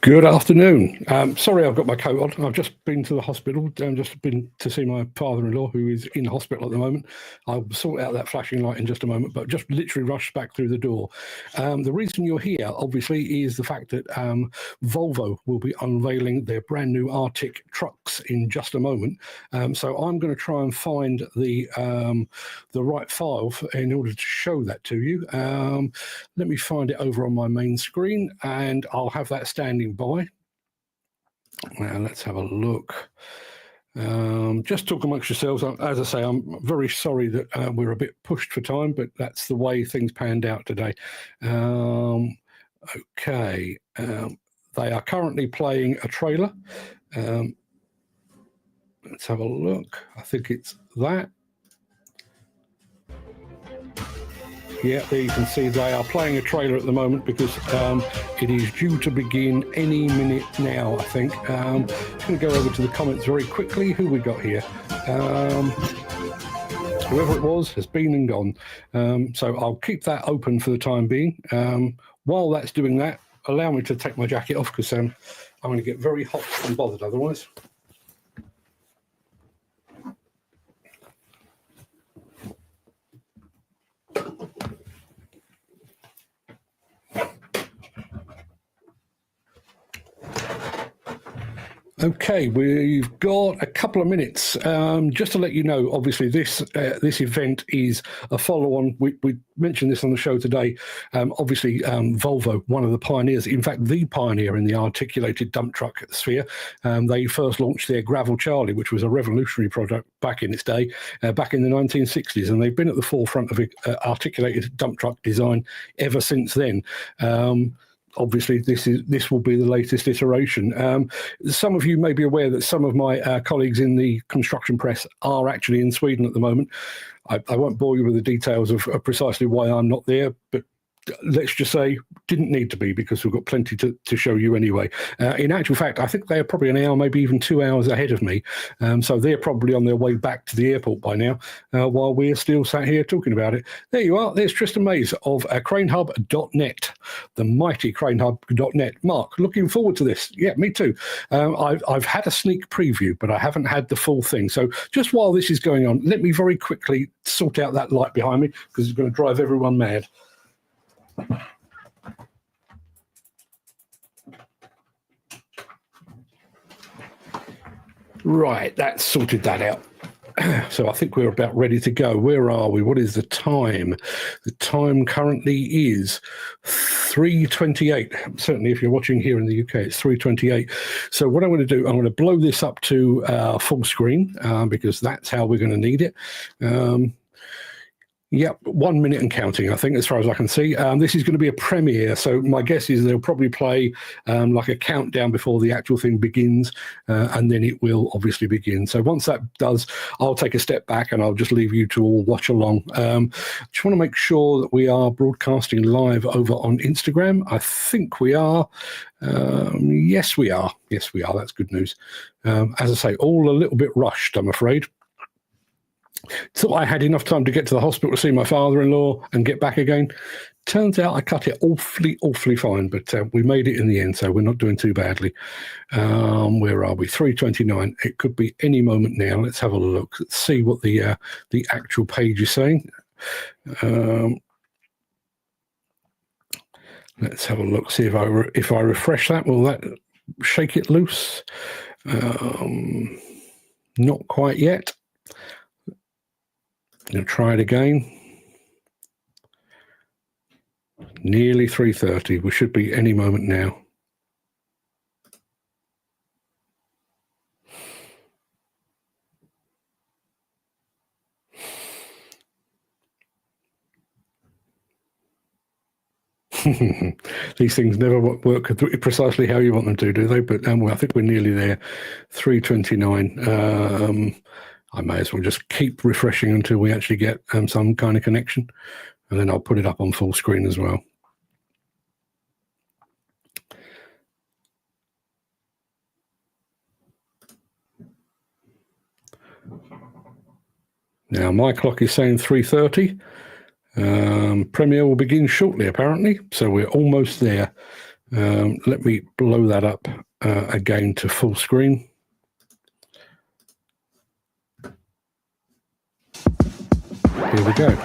Good afternoon. Sorry I've got my coat on. I've just been to the hospital. Just been to see my father-in-law, who is in hospital at the moment. I'll sort out that flashing light in just a moment, but just literally rushed back through the door. The reason you're here, obviously, is the fact that Volvo will be unveiling their brand new Arctic trucks in just a moment. So I'm going to try and find the right file in order to show that to you. Let me find it over on my main screen, and I'll have that standing by. Now let's have a look. Just talk amongst yourselves. As I say, I'm very sorry that we're a bit pushed for time, but that's the way things panned out today. Okay, they are currently playing a trailer. Let's have a look. I think it's that. Yeah, there you can see they are playing a trailer at the moment because it is due to begin any minute now, I think. I'm just going to go over to the comments very quickly. Who we got here? Whoever it was has been and gone. So I'll keep that open for the time being. While that's doing that, allow me to take my jacket off because I'm going to get very hot and bothered otherwise. Okay, we've got a couple of minutes. Just to let you know, obviously this event is a follow-on. We mentioned this on the show today. Obviously, Volvo, one of the pioneers, in fact, the pioneer in the articulated dump truck sphere. They first launched their Gravel Charlie, which was a revolutionary product back in its day, back in the 1960s, and they've been at the forefront of articulated dump truck design ever since then. Obviously, this will be the latest iteration. Some of you may be aware that some of my colleagues in the construction press are actually in Sweden at the moment. I won't bore you with the details of precisely why I'm not there, but let's just say didn't need to be because we've got plenty to show you anyway. In actual fact, I think they're probably an hour, maybe even 2 hours ahead of me. So they're probably on their way back to the airport by now, while we're still sat here talking about it. There you are. There's Tristan Mays of cranehub.net, the mighty cranehub.net. Mark, looking forward to this. Yeah, me too. I've had a sneak preview, but I haven't had the full thing. So just while this is going on, let me very quickly sort out that light behind me because it's going to drive everyone mad. Right, that's sorted that out. So I think we're about ready to go. Where are we? What is the time? The time currently is 3:28. Certainly, if you're watching here in the UK, it's 3:28. So what I'm going to do, I'm going to blow this up to full screen because that's how we're going to need it. Yep, 1 minute and counting, I think, as far as I can see. This is going to be a premiere, so my guess is they'll probably play like a countdown before the actual thing begins, and then it will obviously begin. So once that does, I'll take a step back and I'll just leave you to all watch along. Just want to make sure that we are broadcasting live over on Instagram. I think we are. Yes, we are. Yes, we are. That's good news. As I say, all a little bit rushed, I'm afraid. Thought I had enough time to get to the hospital to see my father-in-law and get back again. Turns out I cut it awfully fine, but we made it in the end, so we're not doing too badly. Where are we? 3:29. It could be any moment now. Let's have a look. Let's see what the actual page is saying. Let's have a look. See if I refresh that, will that shake it loose? Not quite yet. Going to try it again. Nearly 3:30. We should be any moment now. These things never work precisely how you want them to, do they? But well, I think we're nearly there. 3:29. I may as well just keep refreshing until we actually get some kind of connection, and then I'll put it up on full screen as well. Now my clock is saying 3:30. Premiere will begin shortly, apparently, so we're almost there. Let me blow that up again to full screen. Here we go.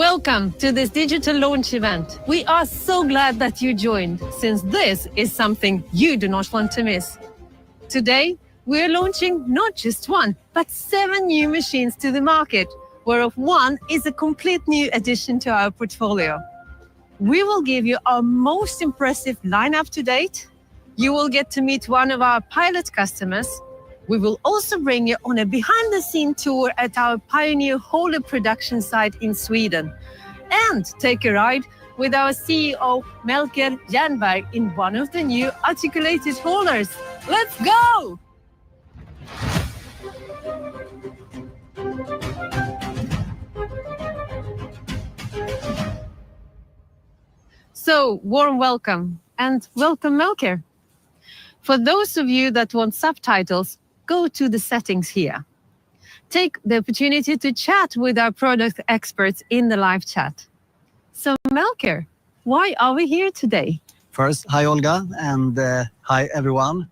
Welcome to this digital launch event. We are so glad that you joined, since this is something you do not want to miss. Today, we're launching not just one, but 7 new machines to the market, whereof one is a complete new addition to our portfolio. We will give you our most impressive lineup to date. You will get to meet one of our pilot customers. We will also bring you on a behind-the-scenes tour at our pioneer hauler production site in Sweden and take a ride with our CEO, Melker Jernberg, in one of the new articulated haulers. Let's go! So, warm welcome, and welcome, Melker. For those of you that want subtitles, go to the settings here. Take the opportunity to chat with our product experts in the live chat. So, Melker, why are we here today? First, hi Olga, and hi everyone.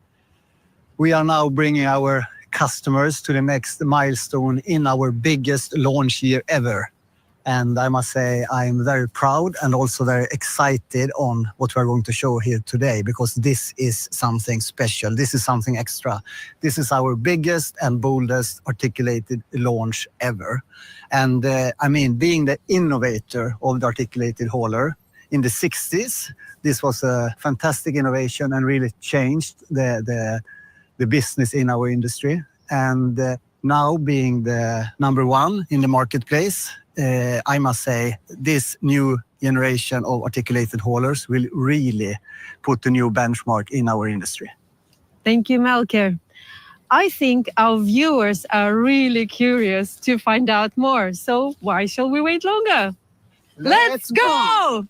We are now bringing our customers to the next milestone in our biggest launch year ever. And I must say, I'm very proud and also very excited on what we're going to show here today, because this is something special. This is something extra. This is our biggest and boldest articulated launch ever. And I mean, being the innovator of the articulated hauler in the 60s, this was a fantastic innovation and really changed the business in our industry. And now being the number one in the marketplace, I must say, this new generation of articulated haulers will really put a new benchmark in our industry. Thank you, Melker. I think our viewers are really curious to find out more. So why shall we wait longer? Let's go!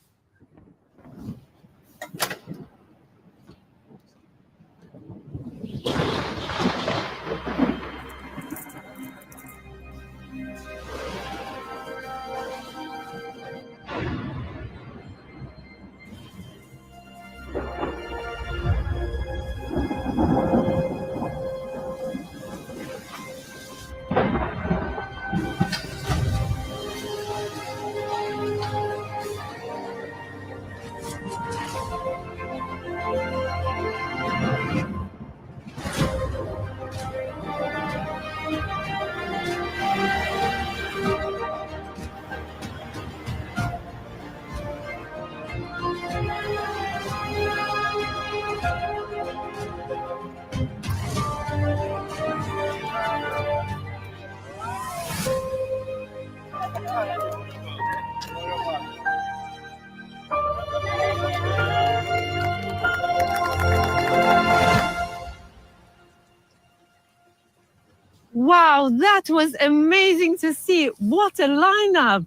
Wow, that was amazing to see. What a lineup!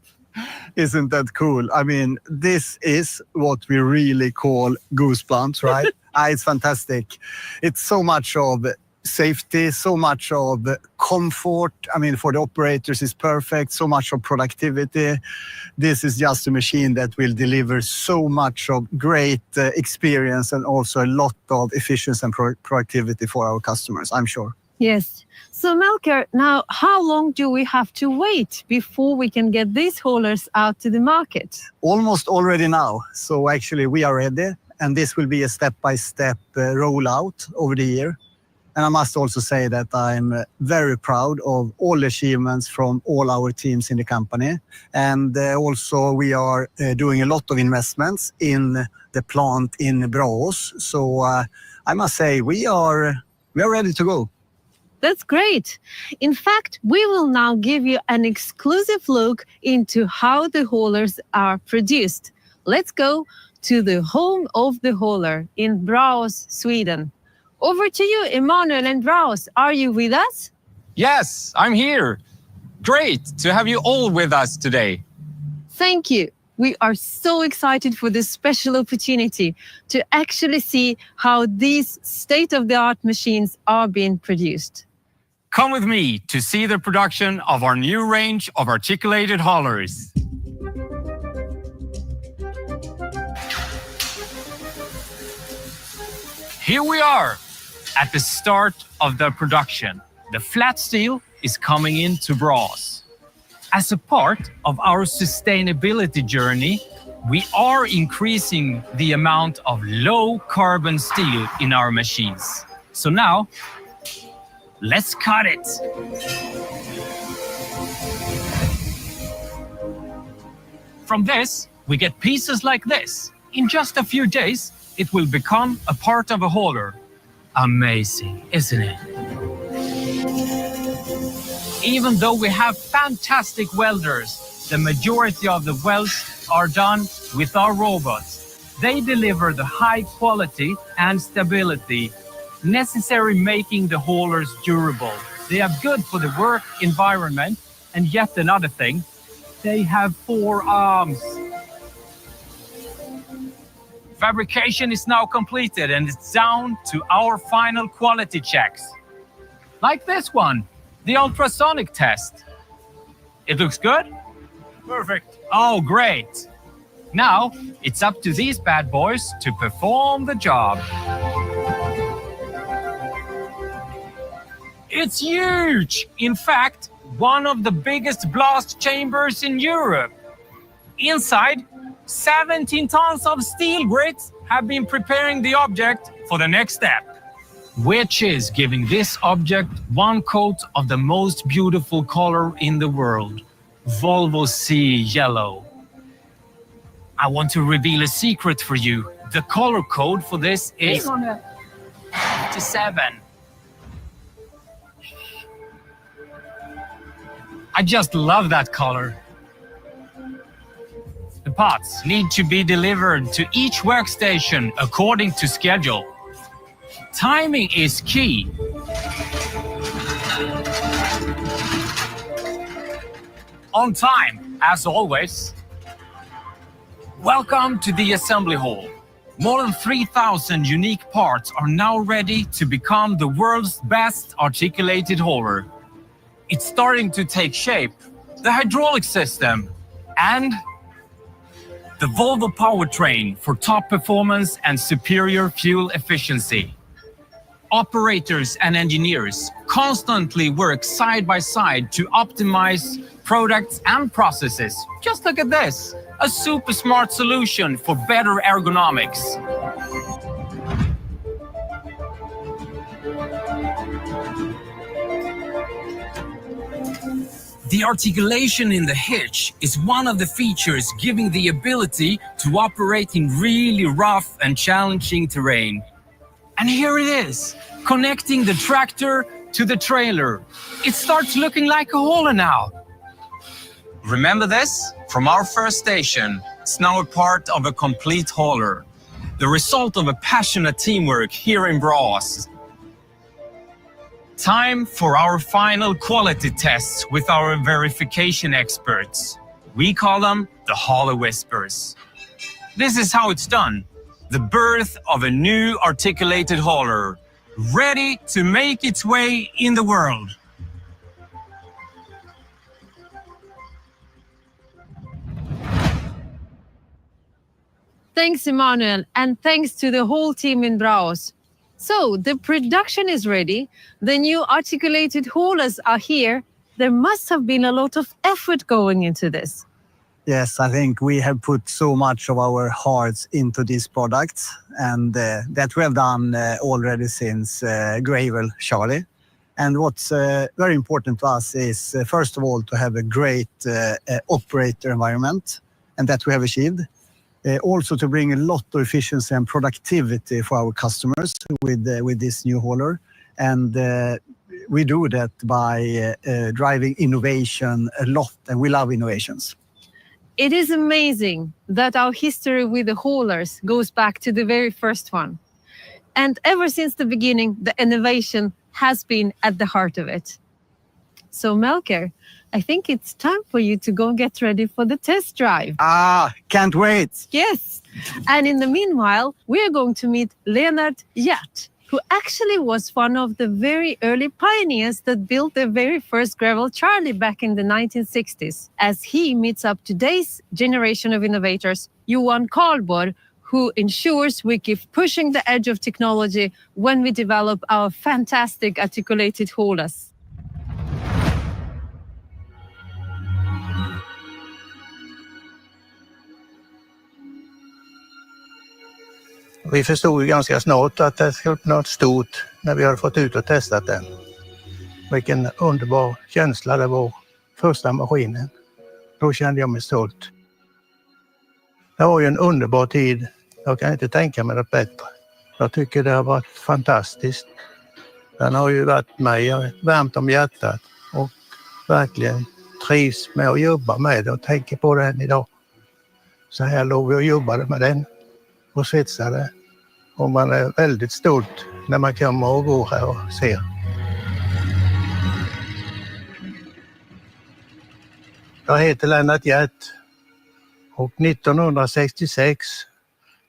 Isn't that cool? I mean, this is what we really call goosebumps, right? It's fantastic. It's so much of safety, so much of comfort. I mean, for the operators, it's perfect. So much of productivity. This is just a machine that will deliver so much of great experience and also a lot of efficiency and productivity for our customers, I'm sure. Yes. So, Melker, now how long do we have to wait before we can get these haulers out to the market? Almost already now. So actually we are ready, and this will be a step-by-step rollout over the year. And I must also say that I'm very proud of all the achievements from all our teams in the company. And also we are doing a lot of investments in the plant in Braås. So I must say we are ready to go. That's great. In fact, we will now give you an exclusive look into how the haulers are produced. Let's go to the home of the hauler in Braås, Sweden. Over to you, Emanuel and Braås. Are you with us? Yes, I'm here. Great to have you all with us today. Thank you. We are so excited for this special opportunity to actually see how these state-of-the-art machines are being produced. Come with me to see the production of our new range of articulated haulers. Here we are at the start of the production. The flat steel is coming into Braås. As a part of our sustainability journey, we are increasing the amount of low carbon steel in our machines. So now, let's cut it. From this, we get pieces like this. In just a few days, it will become a part of a hauler. Amazing, isn't it? Even though we have fantastic welders, the majority of the welds are done with our robots. They deliver the high quality and stability necessary, making the haulers durable. They are good for the work environment, and yet another thing, they have 4 arms. Fabrication is now completed and it's down to our final quality checks. Like this one, the ultrasonic test. It looks good? Perfect. Oh, great. Now, it's up to these bad boys to perform the job. It's huge! In fact, one of the biggest blast chambers in Europe. Inside, 17 tons of steel grits have been preparing the object for the next step, which is giving this object one coat of the most beautiful color in the world, Volvo Sea Yellow. I want to reveal a secret for you. The color code for this is 57. I just love that color. The parts need to be delivered to each workstation according to schedule. Timing is key. On time, as always. Welcome to the assembly hall. More than 3,000 unique parts are now ready to become the world's best articulated hauler. It's starting to take shape. The hydraulic system and the Volvo powertrain for top performance and superior fuel efficiency. Operators and engineers constantly work side by side to optimize products and processes. Just look at this, a super smart solution for better ergonomics. The articulation in the hitch is one of the features giving the ability to operate in really rough and challenging terrain. And here it is, connecting the tractor to the trailer. It starts looking like a hauler now. Remember this? From our first station, it's now a part of a complete hauler. The result of a passionate teamwork here in Bras. Time for our final quality tests with our verification experts. We call them the Hauler Whispers. This is how it's done. The birth of a new articulated hauler, ready to make its way in the world. Thanks, Emmanuel, and thanks to the whole team in Braos. So the production is ready. The new articulated haulers are here. There must have been a lot of effort going into this. Yes, I think we have put so much of our hearts into these products, and that we have done already since Gravel, Charlie. And what's very important to us is, first of all, to have a great operator environment, and that we have achieved. Also to bring a lot of efficiency and productivity for our customers with this new hauler. And we do that by driving innovation a lot, and we love innovations. It is amazing that our history with the haulers goes back to the very first one. And ever since the beginning, the innovation has been at the heart of it. So Melker, I think it's time for you to go get ready for the test drive. Can't wait. Yes. And in the meanwhile, we're going to meet Leonard Hjert, who actually was one of the very early pioneers that built the very first Gravel Charlie back in the 1960s, as he meets up today's generation of innovators, Johan Karlborg, who ensures we keep pushing the edge of technology when we develop our fantastic articulated haulers. Vi förstod ju ganska snart att det skulle bli något stort när vi hade fått ut och testat den. Vilken underbar känsla det var, första maskinen. Då kände jag mig stolt. Det var ju en underbar tid. Jag kan inte tänka mig något bättre. Jag tycker det har varit fantastiskt. Den har ju varit mig varmt om hjärtat och verkligen trivs med att jobba med det och tänker på den idag. Så här låg vi och jobbade med den och svetsade. Och man är väldigt stolt när man kommer och går här och ser. Jag heter Lennart Hjert och 1966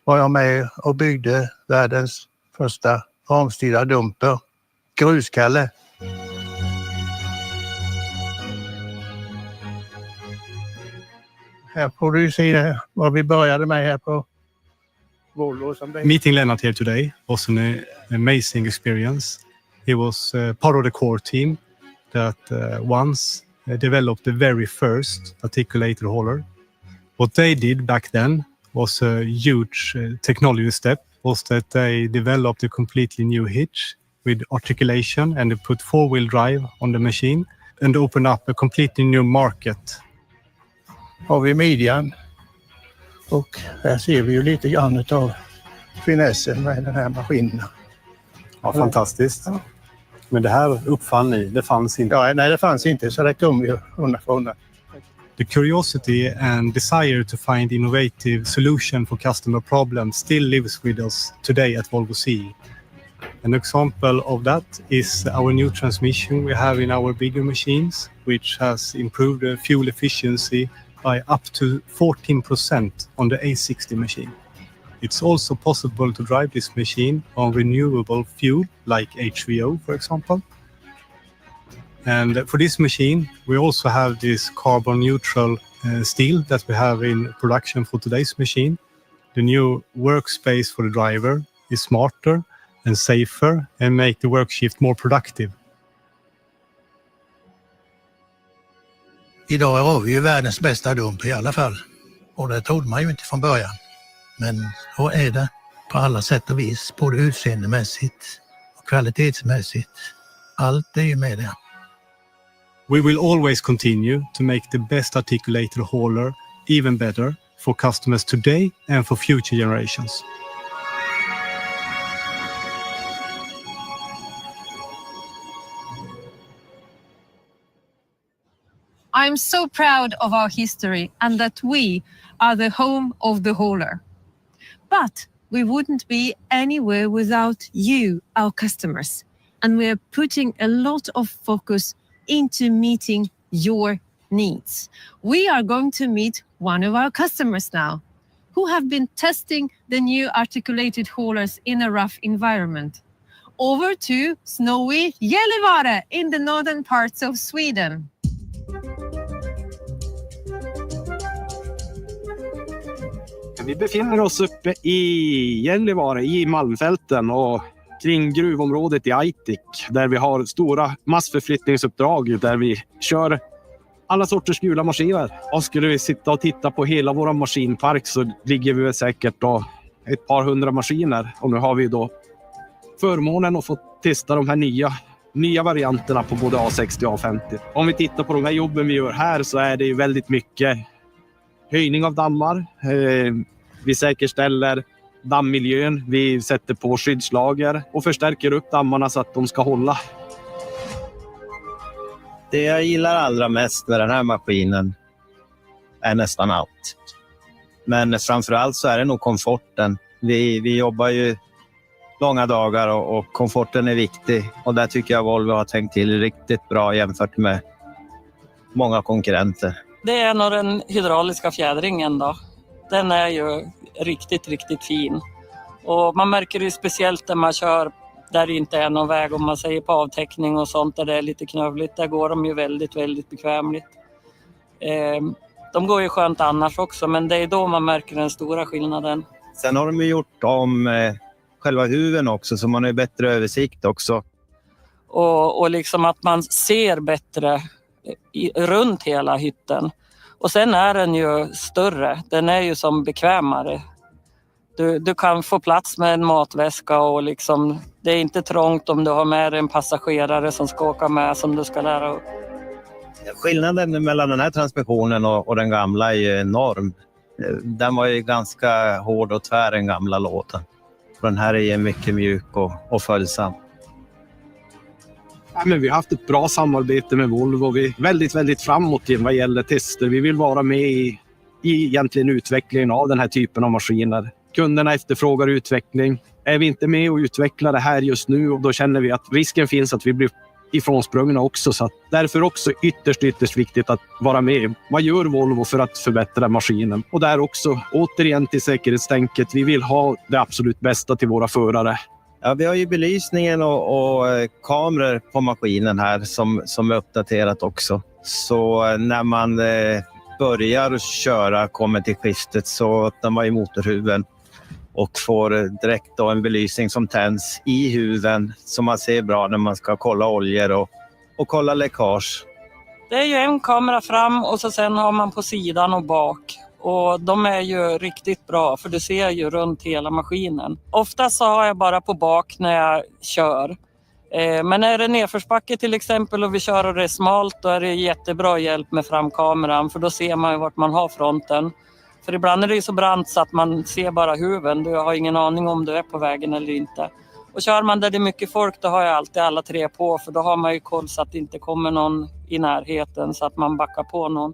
var jag med och byggde världens första ramstyrda dumper, Gruskalle. Här får du se vad vi började med här på Volvo. Meeting Lennart here today was an amazing experience. He was part of the core team that once developed the very first articulated hauler. What they did back then was a huge technology step, was that they developed a completely new hitch with articulation and they put four-wheel drive on the machine and opened up a completely new market. Har vi midjan och här ser vi ju lite grann av finessen med den här maskinen. Ja, fantastiskt. Ja. Men det här uppfann ni, det fanns inte. Ja, nej, det fanns inte, så det kom ju undan för undan. The curiosity and desire to find innovative solution for customer problems still lives with us today at Volvo CE. An example of that is our new transmission we have in our bigger machines, which has improved the fuel efficiency by up to 14% on the A60 machine. It's also possible to drive this machine on renewable fuel like HVO, for example. And for this machine, we also have this carbon neutral steel that we have in production for today's machine. The new workspace for the driver is smarter and safer and make the work shift more productive. Idag har vi ju världens bästa dump i alla fall. Och det trodde man ju inte från början. Men så är det på alla sätt och vis. Både utseendemässigt och kvalitetsmässigt. Allt är ju med det. We will always continue to make the best articulated hauler even better for customers today and for future generations. I'm so proud of our history and that we are the home of the hauler. But we wouldn't be anywhere without you, our customers. And we are putting a lot of focus into meeting your needs. We are going to meet one of our customers now who have been testing the new articulated haulers in a rough environment. Over to snowy Gällivare in the northern parts of Sweden. Vi befinner oss uppe i Gällivare i Malmfälten och kring gruvområdet i Aitik där vi har stora massförflyttningsuppdrag där vi kör alla sorters gula maskiner. Och skulle vi sitta och titta på hela vår maskinpark så ligger vi säkert då ett par hundra maskiner. Och nu har vi då förmånen att få testa de här nya varianterna på både A60 och A50. Om vi tittar på de här jobben vi gör här så är det ju väldigt mycket höjning av dammar. Vi säkerställer dammmiljön, vi sätter på skyddslager och förstärker upp dammarna så att de ska hålla. Det jag gillar allra mest med den här maskinen är nästan allt. Men framförallt så är det nog komforten. Vi jobbar ju långa dagar och komforten är viktig. Och där tycker jag Volvo har tänkt till riktigt bra jämfört med många konkurrenter. Det är nog den hydrauliska fjädringen då. Den är ju riktigt, riktigt fin. Och man märker det speciellt när man kör där det inte är någon väg, om man säger på avtäckning och sånt där det är lite knövligt. Där går de ju väldigt, väldigt bekvämligt. De går ju skönt annars också, men det är då man märker den stora skillnaden. Sen har de ju gjort om själva huven också så man har ju bättre översikt också. Och liksom att man ser bättre runt hela hytten. Och sen är den ju större. Den är ju som bekvämare. Du kan få plats med en matväska och liksom, det är inte trångt om du har med dig en passagerare som ska åka med som du ska lära upp. Skillnaden mellan den här transmissionen och den gamla är ju enorm. Den var ju ganska hård och tvär, den gamla låten. Den här är ju mycket mjuk och följsam. Ja, men vi har haft ett bra samarbete med Volvo. Vi är väldigt, väldigt framåt vad gäller tester. Vi vill vara med i egentligen utvecklingen av den här typen av maskiner. Kunderna efterfrågar utveckling. Är vi inte med och utvecklar det här just nu, och då känner vi att risken finns att vi blir ifrånsprungna också. Så att därför också ytterst viktigt att vara med. Vad gör Volvo för att förbättra maskinen? Och där också återigen till säkerhetstänket. Vi vill ha det absolut bästa till våra förare. Ja, vi har ju belysningen och kameror på maskinen här som är uppdaterat också. Så när man börjar köra, kommer till skiftet, så öppnar man ju motorhuven och får direkt då en belysning som tänds i huven så man ser bra när man ska kolla oljor och kolla läckage. Det är ju en kamera fram och så sen har man på sidan och bak. Och de är ju riktigt bra för du ser ju runt hela maskinen. Oftast så har jag bara på bak när jag kör. Men är det nedförsbacke till exempel och vi kör och det är smalt, då är det jättebra hjälp med framkameran för då ser man ju vart man har fronten. För ibland är det ju så brant så att man ser bara huven. Du har ingen aning om du är på vägen eller inte. Och kör man där det är mycket folk, då har jag alltid alla tre på. För då har man ju koll så att det inte kommer någon i närheten så att man backar på någon.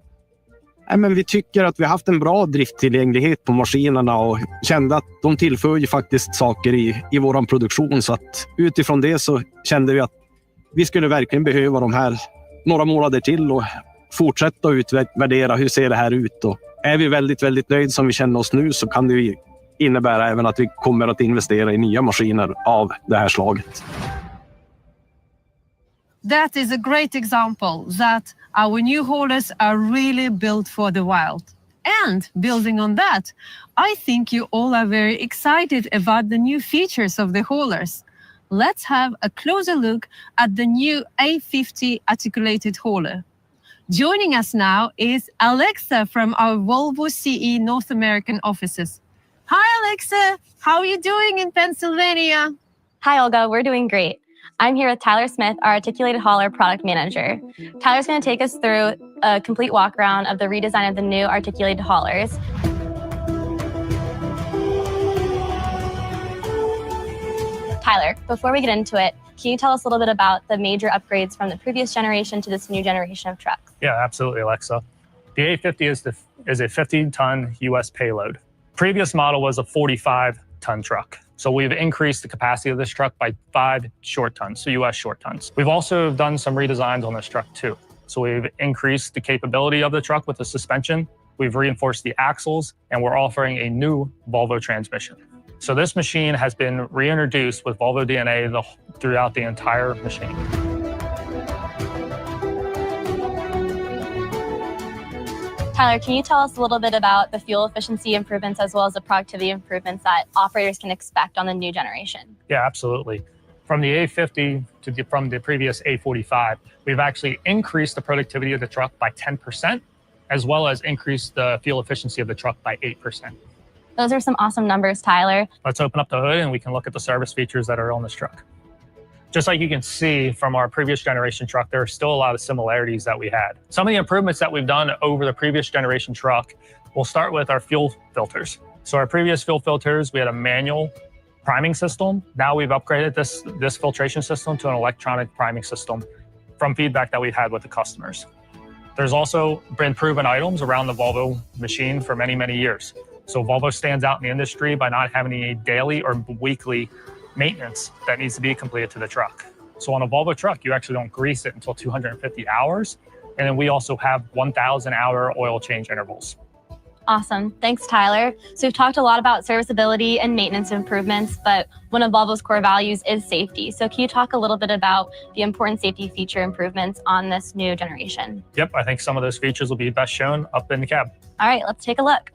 Nej, men vi tycker att vi har haft en bra drifttillgänglighet på maskinerna och kände att de tillför ju faktiskt saker i vår produktion. Så att utifrån det så kände vi att vi skulle verkligen behöva de här några månader till och fortsätta att utvärdera hur ser det här ut. Och är vi väldigt, väldigt nöjd som vi känner oss nu så kan det ju innebära även att vi kommer att investera i nya maskiner av det här slaget. That is a great example that our new haulers are really built for the wild. And building on that, I think you all are very excited about the new features of the haulers. Let's have a closer look at the new A50 articulated hauler. Joining us now is Alexa from our Volvo CE North American offices. Hi, Alexa. How are you doing in Pennsylvania? Hi, Olga. We're doing great. I'm here with Tyler Smith, our articulated hauler product manager. Tyler's going to take us through a complete walk around of the redesign of the new articulated haulers. Tyler, before we get into it, can you tell us a little bit about the major upgrades from the previous generation to this new generation of trucks? Yeah, absolutely, Alexa. The A50 is a 15-ton U.S. payload. Previous model was a 45-ton truck. So we've increased the capacity of this truck by 5 short tons, so U.S. short tons. We've also done some redesigns on this truck too. So we've increased the capability of the truck with the suspension. We've reinforced the axles, and we're offering a new Volvo transmission. So this machine has been reintroduced with Volvo DNA throughout the entire machine. Tyler, can you tell us a little bit about the fuel efficiency improvements as well as the productivity improvements that operators can expect on the new generation? Yeah, absolutely. From the A50 from the previous A45, we've actually increased the productivity of the truck by 10%, as well as increased the fuel efficiency of the truck by 8%. Those are some awesome numbers, Tyler. Let's open up the hood and we can look at the service features that are on this truck. Just like you can see from our previous generation truck, there are still a lot of similarities that we had. Some of the improvements that we've done over the previous generation truck, we'll start with our fuel filters. So our previous fuel filters, we had a manual priming system. Now we've upgraded this filtration system to an electronic priming system from feedback that we've had with the customers. There's also been proven items around the Volvo machine for many, many years. So Volvo stands out in the industry by not having a daily or weekly maintenance that needs to be completed to the truck. So on a Volvo truck, you actually don't grease it until 250 hours. And then we also have 1,000-hour oil change intervals. Awesome. Thanks, Tyler. So we've talked a lot about serviceability and maintenance improvements, but one of Volvo's core values is safety. So can you talk a little bit about the important safety feature improvements on this new generation? Yep, I think some of those features will be best shown up in the cab. All right, let's take a look.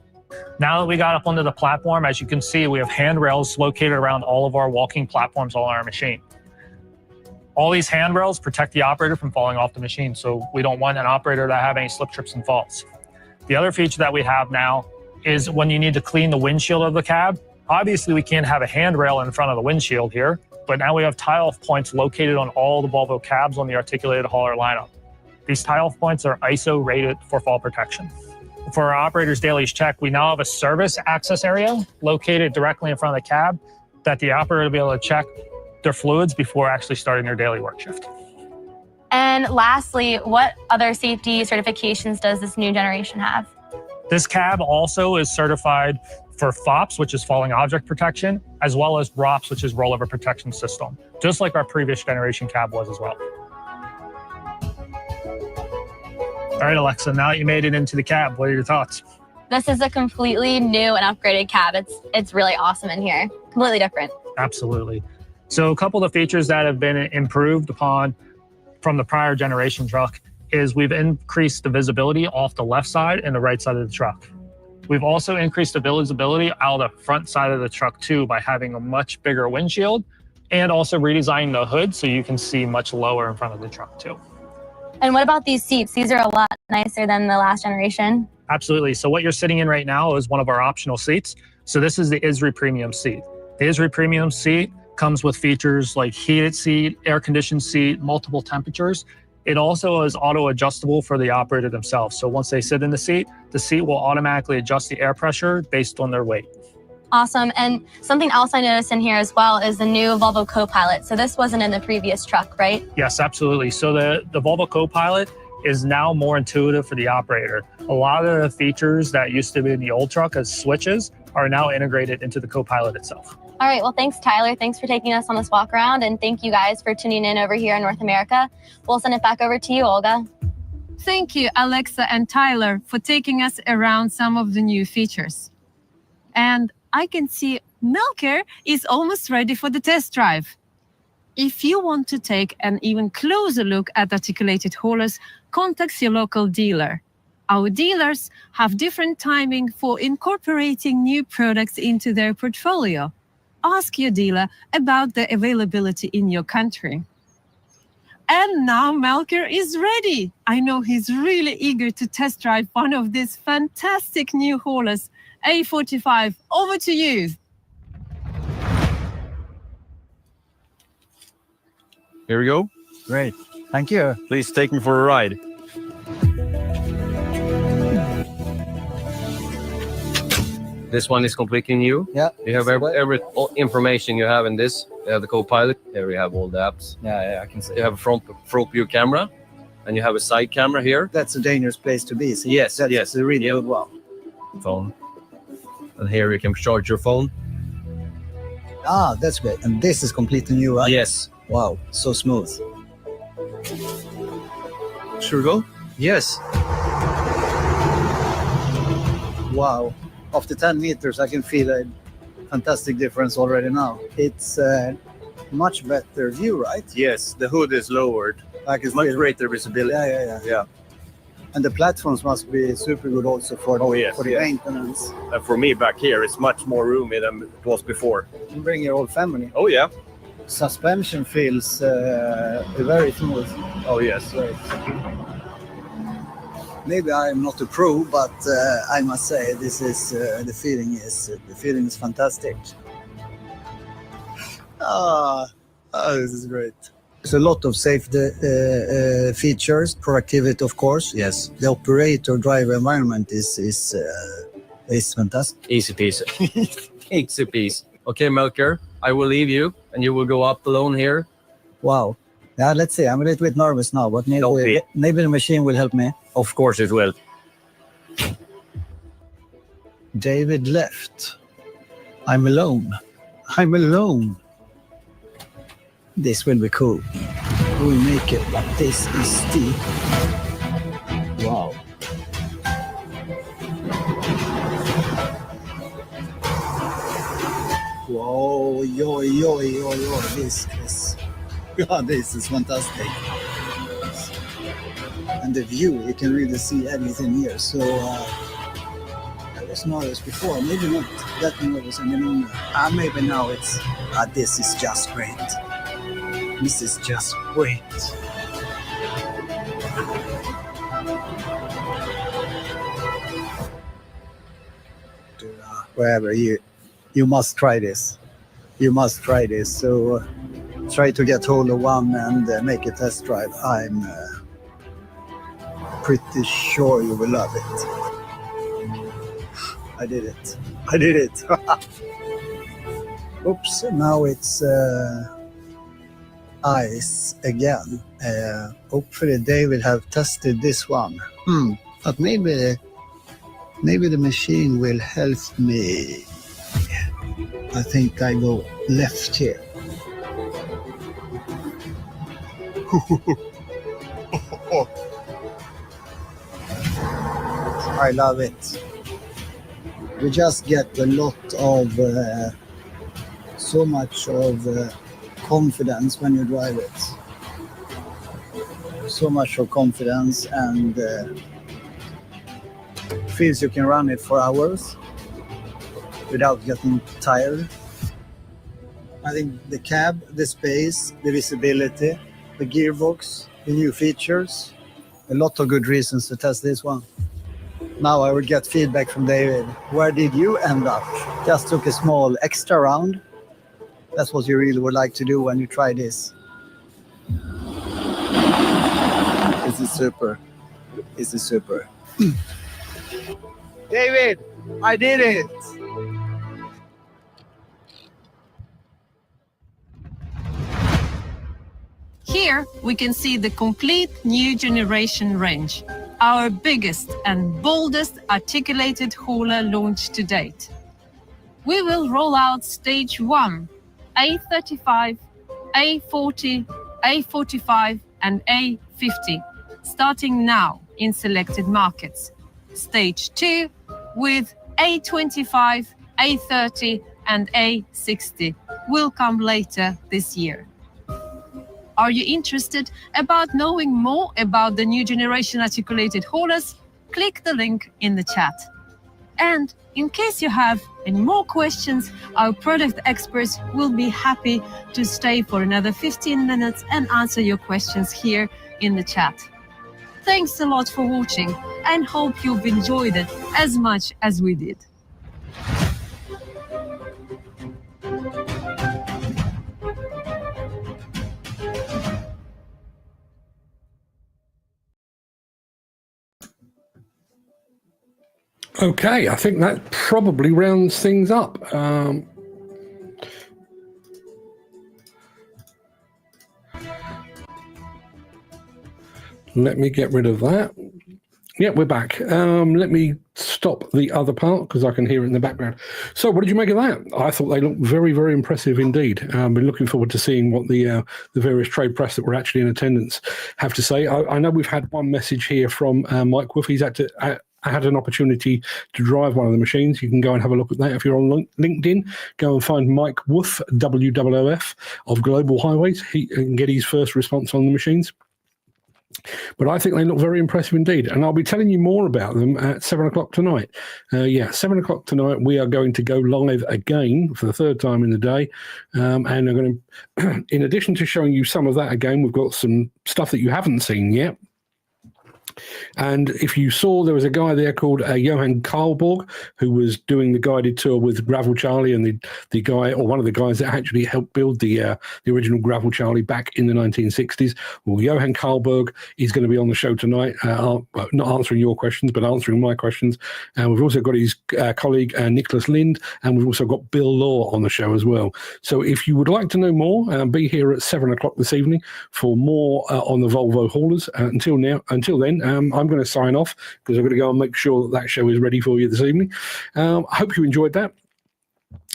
Now that we got up onto the platform, as you can see, we have handrails located around all of our walking platforms on our machine. All these handrails protect the operator from falling off the machine, so we don't want an operator to have any slip, trips, and falls. The other feature that we have now is when you need to clean the windshield of the cab, Obviously, we can't have a handrail in front of the windshield here, but now we have tie-off points located on all the Volvo cabs on the articulated hauler lineup. These tie-off points are ISO rated for fall protection. For our operators' daily check, we now have a service access area located directly in front of the cab that the operator will be able to check their fluids before actually starting their daily work shift. And lastly, what other safety certifications does this new generation have? This cab also is certified for FOPS, which is falling object protection, as well as ROPS, which is rollover protection system, just like our previous generation cab was as well. All right, Alexa, now that you made it into the cab, what are your thoughts? This is a completely new and upgraded cab. It's really awesome in here. Completely different. Absolutely. So a couple of the features that have been improved upon from the prior generation truck is we've increased the visibility off the left side and the right side of the truck. We've also increased the visibility out of the front side of the truck too by having a much bigger windshield and also redesigning the hood so you can see much lower in front of the truck too. And what about these seats? These are a lot nicer than the last generation. Absolutely. So what you're sitting in right now is one of our optional seats. So this is the ISRI Premium seat. The ISRI Premium seat comes with features like heated seat, air-conditioned seat, multiple temperatures. It also is auto-adjustable for the operator themselves. So once they sit in the seat will automatically adjust the air pressure based on their weight. Awesome. And something else I noticed in here as well is the new Volvo Co-Pilot. So this wasn't in the previous truck, right? Yes, absolutely. So the Volvo Co-Pilot is now more intuitive for the operator. A lot of the features that used to be in the old truck as switches are now integrated into the Co-Pilot itself. All right. Well, thanks, Tyler. Thanks for taking us on this walk around. And thank you guys for tuning in over here in North America. We'll send it back over to you, Olga. Thank you, Alexa and Tyler, for taking us around some of the new features. And I can see Melker is almost ready for the test drive. If you want to take an even closer look at articulated haulers, contact your local dealer. Our dealers have different timing for incorporating new products into their portfolio. Ask your dealer about the availability in your country. And now Melker is ready. I know he's really eager to test drive one of these fantastic new haulers. A45, over to you. Here we go. Great. Thank you. Please take me for a ride. This one is completely new. Yeah. You have every information you have in this. You have the Co-Pilot. Here we have all the apps. Yeah, I can see. You have a front view camera, and you have a side camera here. That's a dangerous place to be. So Yes, that's yes. a really good one. Phone. And here you can charge your phone. Ah, that's great. And this is completely new, right? Yes. Wow, so smooth. Should we go? Yes. Wow. After 10 meters, I can feel a fantastic difference already now. It's a much better view, right? Yes, the hood is lowered. Like it's Much greater visibility. Yeah. And the platforms must be super good also for the maintenance. And for me back here, it's much more roomy than it was before. You bring your whole family. Oh, yeah. Suspension feels very smooth. Oh, yes. Great. Maybe I'm not a pro, but I must say this is the feeling is fantastic. This is great. There's a lot of safety features, productivity, of course. Yes. The operator driver environment is fantastic. Easy peasy. Easy peasy. Okay, Melker, I will leave you, and you will go up alone here. Wow. Yeah, let's see. I'm a little bit nervous now, but maybe the machine will help me. Of course it will. David left. I'm alone. This will be cool. We'll make it, but this is steep. Wow. Whoa, yo. This is fantastic. And the view, you can really see everything here. So I was nervous before, maybe not that nervous any longer. Maybe now it's, this is just great. This is just great. Wherever you you must try this. You must try this. So try to get hold of one and make a test drive. I'm pretty sure you will love it. I did it. I did it. Oops, now it's ice again. Hopefully they will have tested this one. But maybe the machine will help me. I think I go left here. I love it. You just get a lot of, so much of confidence when you drive it. So much of confidence, and feels you can run it for hours without getting tired. I think the cab, the space, the visibility, the gearbox, the new features, a lot of good reasons to test this one. Now I will get feedback from David. Where did you end up? Just took a small extra round. That's what you really would like to do when you try this. This is super. This is super. David, I did it! Here we can see the complete new generation range, our biggest and boldest articulated hauler launch to date. We will roll out stage 1, A35, A40, A45 and A50, starting now in selected markets. Stage 2 with A25, A30 and A60 will come later this year. Are you interested about knowing more about the new generation articulated haulers? Click the link in the chat. And in case you have any more questions, our product experts will be happy to stay for another 15 minutes and answer your questions here in the chat. Thanks a lot for watching and hope you've enjoyed it as much as we did. Okay, I think that probably rounds things up. Let me get rid of that. Yeah, we're back. Let me stop the other part because I can hear it in the background. So what did you make of that? I thought they looked very, very impressive indeed. Been looking forward to seeing what the various trade press that were actually in attendance have to say. I know we've had one message here from Mike Wolf. He's had an opportunity to drive one of the machines. You can go and have a look at that if you're on LinkedIn. Go and find Mike Wolf, WOOF, of Global Highways. He can get his first response on the machines. But I think they look very impressive indeed. And I'll be telling you more about them at 7 o'clock tonight. 7 o'clock tonight, we are going to go live again for the third time in the day. And I'm going to, in addition to showing you some of that again, we've got some stuff that you haven't seen yet. And if you saw, there was a guy there called Johan Karlborg, who was doing the guided tour with Gravel Charlie, and the guy, or one of the guys that actually helped build the original Gravel Charlie back in the 1960s. Well, Johan Karlborg is going to be on the show tonight, not answering your questions, but answering my questions. And we've also got his colleague, Nicholas Lind, and we've also got Bill Law on the show as well. So if you would like to know more, be here at 7 o'clock this evening for more on the Volvo haulers. Until then, I'm going to sign off because I'm going to go and make sure that show is ready for you this evening. I hope you enjoyed that.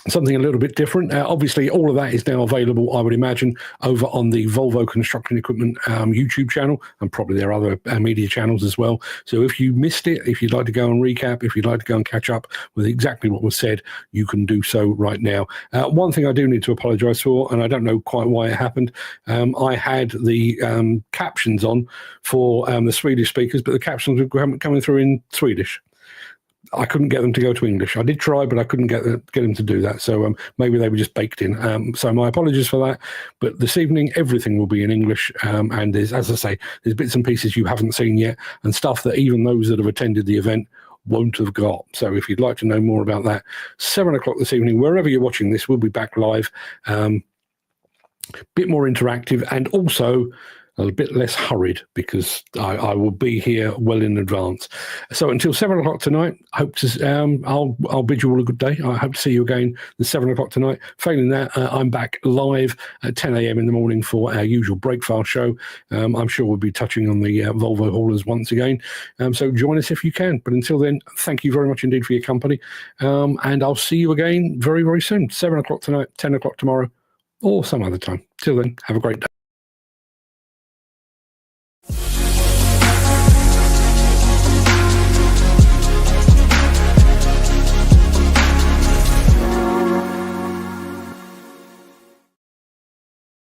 Something a little bit different. Obviously, all of that is now available, I would imagine, over on the Volvo Construction Equipment YouTube channel, and probably their other media channels as well. So if you missed it, if you'd like to go and recap, if you'd like to go and catch up with exactly what was said, you can do so right now. One thing I do need to apologise for, and I don't know quite why it happened, I had the captions on for the Swedish speakers, but the captions were coming through in Swedish. I couldn't get them to go to English. I did try, but I couldn't get them to do that. So maybe they were just baked in. So my apologies for that. But this evening, everything will be in English. And there's, as I say, there's bits and pieces you haven't seen yet, and stuff that even those that have attended the event won't have got. So if you'd like to know more about that, 7 o'clock this evening, wherever you're watching this, we'll be back live. Bit more interactive and also a bit less hurried because I will be here well in advance. So until 7 o'clock tonight, hope to I'll bid you all a good day. I hope to see you again at 7 o'clock tonight. Failing that, I'm back live at 10 a.m. in the morning for our usual breakfast show. I'm sure we'll be touching on the Volvo haulers once again. So join us if you can. But until then, thank you very much indeed for your company. And I'll see you again very, very soon. 7 o'clock tonight, 10 o'clock tomorrow, or some other time. Till then, have a great day.